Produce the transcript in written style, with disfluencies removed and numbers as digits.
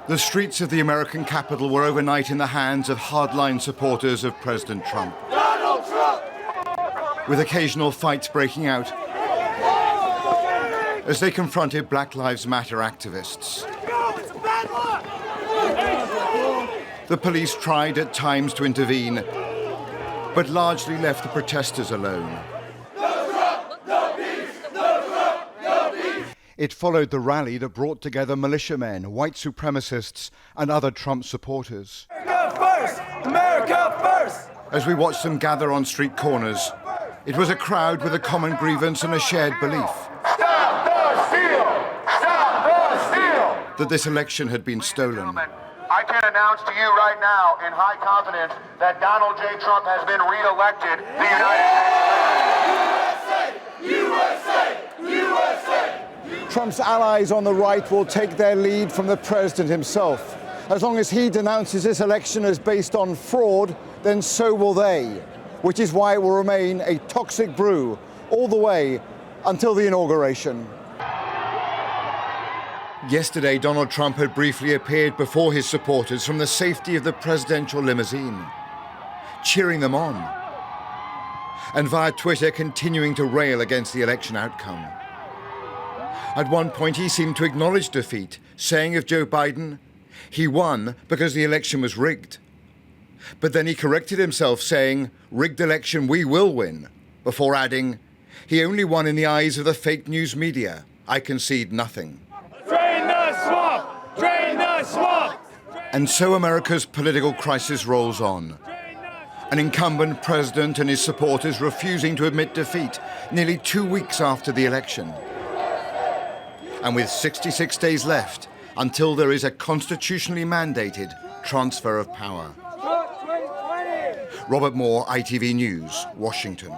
The streets of the American capital were overnight in the hands of hardline supporters of President Trump, Donald Trump! with occasional fights breaking out as they confronted Black Lives Matter activists. The police tried at times to intervene, but largely left the protesters alone. It followed the rally that brought together militiamen, white supremacists, and other Trump supporters. America first! America first! As we watched them gather on street corners, it was a crowd with a common grievance and a shared belief. Stop the steal! Stop the steal! That this election had been stolen. I can announce to you right now, in high confidence, that Donald J. Trump has been re-elected the United States. USA! USA! Trump's allies on the right will take their lead from the president himself. As long as he denounces this election as based on fraud, then so will they, which is why it will remain a toxic brew all the way until the inauguration. Yesterday, Donald Trump had briefly appeared before his supporters from the safety of the presidential limousine, cheering them on, and via Twitter continuing to rail against the election outcome. At one point, he seemed to acknowledge defeat, saying of Joe Biden, he won because the election was rigged. But then he corrected himself, saying, rigged election, we will win, before adding, he only won in the eyes of the fake news media. I concede nothing. Drain the swamp! Drain the swamp! And so America's political crisis rolls on. An incumbent president and his supporters refusing to admit defeat nearly 2 weeks after the election. And with 66 days left until there is a constitutionally mandated transfer of power. Robert Moore, ITV News, Washington.